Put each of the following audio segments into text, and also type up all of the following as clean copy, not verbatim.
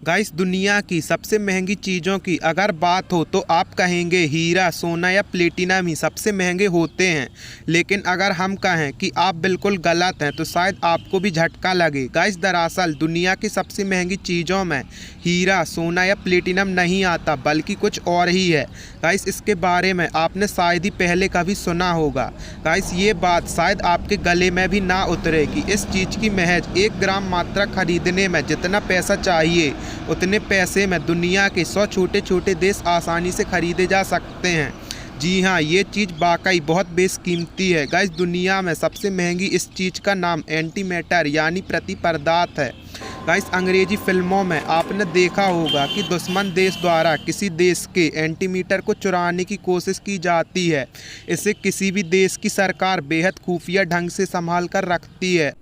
Guys, दुनिया की सबसे महंगी चीज़ों की अगर बात हो तो आप कहेंगे हीरा, सोना या प्लेटिनम ही सबसे महंगे होते हैं। लेकिन अगर हम कहें कि आप बिल्कुल गलत हैं तो शायद आपको भी झटका लगे। गाइस, दरअसल दुनिया की सबसे महंगी चीज़ों में हीरा, सोना या प्लेटिनम नहीं आता, बल्कि कुछ और ही है। गाइस, इसके बारे में आपने शायद ही पहले कभी सुना होगा। गाइस, ये बात शायद आपके गले में भी ना उतरे कि इस चीज़ की महज 1 ग्राम मात्रा खरीदने में जितना पैसा चाहिए उतने पैसे में दुनिया के 100 छोटे छोटे देश आसानी से खरीदे जा सकते हैं। जी हाँ, ये चीज़ वाकई बहुत बेशकीमती है। गाइस, दुनिया में सबसे महंगी इस चीज़ का नाम एंटीमैटर यानी प्रतिपदार्थ है। गाइस, अंग्रेजी फिल्मों में आपने देखा होगा कि दुश्मन देश द्वारा किसी देश के एंटीमीटर को चुराने की कोशिश की जाती है। इसे किसी भी देश की सरकार बेहद खुफिया ढंग से संभाल कर रखती है।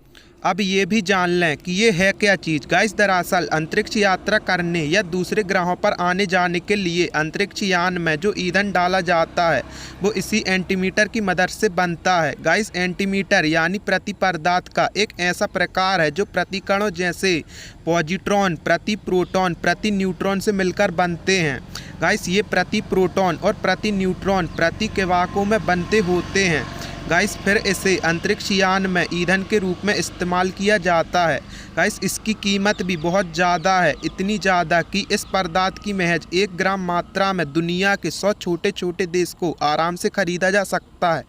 अब ये भी जान लें कि ये है क्या चीज़। गाइस, दरअसल अंतरिक्ष यात्रा करने या दूसरे ग्रहों पर आने जाने के लिए अंतरिक्ष यान में जो ईंधन डाला जाता है वो इसी एंटीमीटर की मदद से बनता है। गाइस, एंटीमीटर यानी प्रतिपदार्थ का एक ऐसा प्रकार है जो प्रतिकणों जैसे पॉजिट्रॉन, प्रति प्रोटॉन, प्रति न्यूट्रॉन से मिलकर बनते हैं। गाइस, ये प्रति प्रोटॉन और प्रति न्यूट्रॉन प्रति केवाकों में बनते होते हैं। गाइस, फिर इसे अंतरिक्ष यान में ईंधन के रूप में इस्तेमाल किया जाता है। गाइस, इसकी कीमत भी बहुत ज़्यादा है, इतनी ज़्यादा कि इस पदार्थ की महज 1 ग्राम मात्रा में दुनिया के 100 छोटे छोटे देश को आराम से खरीदा जा सकता है।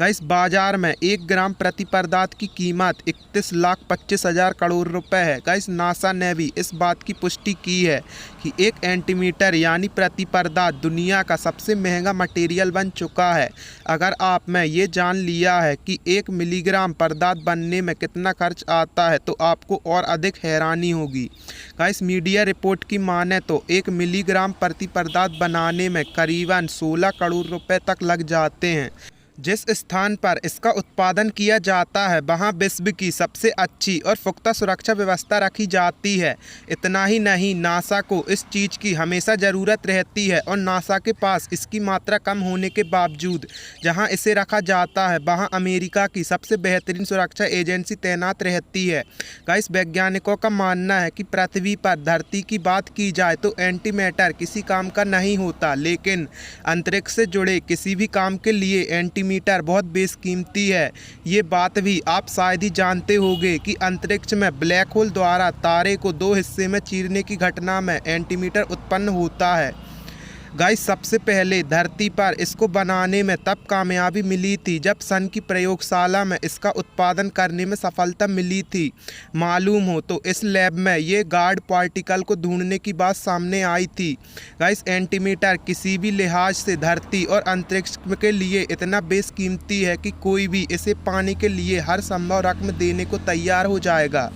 गाइस, बाजार में 1 ग्राम प्रति पदार्थ की कीमत 31,25,000 करोड़ रुपए है। गाइस, नासा ने भी इस बात की पुष्टि की है कि एक एंटीमीटर यानी प्रति पदार्थ दुनिया का सबसे महंगा मटेरियल बन चुका है। अगर आप में ये जान लिया है कि 1 मिलीग्राम पदार्थ बनने में कितना खर्च आता है तो आपको और अधिक हैरानी होगी। गाइस, मीडिया रिपोर्ट की माने तो 1 मिलीग्राम प्रति पदार्थ बनाने में करीबन 16 करोड़ रुपए तक लग जाते हैं। जिस स्थान पर इसका उत्पादन किया जाता है वहाँ विश्व की सबसे अच्छी और पुख्ता सुरक्षा व्यवस्था रखी जाती है। इतना ही नहीं, नासा को इस चीज़ की हमेशा ज़रूरत रहती है और नासा के पास इसकी मात्रा कम होने के बावजूद जहाँ इसे रखा जाता है वहाँ अमेरिका की सबसे बेहतरीन सुरक्षा एजेंसी तैनात रहती है। गाइस, वैज्ञानिकों का मानना है कि पृथ्वी पर धरती की बात की जाए तो एंटीमैटर किसी काम का नहीं होता, लेकिन अंतरिक्ष से जुड़े किसी भी काम के लिए मीटर बहुत बेशकीमती है। ये बात भी आप शायद ही जानते होंगे कि अंतरिक्ष में ब्लैक होल द्वारा तारे को 2 हिस्से में चीरने की घटना में एंटीमीटर उत्पन्न होता है। गाइस, सबसे पहले धरती पर इसको बनाने में तब कामयाबी मिली थी जब सन की प्रयोगशाला में इसका उत्पादन करने में सफलता मिली थी। मालूम हो तो इस लैब में ये गार्ड पार्टिकल को ढूंढने की बात सामने आई थी। गाइस, एंटीमीटर किसी भी लिहाज से धरती और अंतरिक्ष के लिए इतना बेशकीमती है कि कोई भी इसे पाने के लिए हर संभव रकम देने को तैयार हो जाएगा।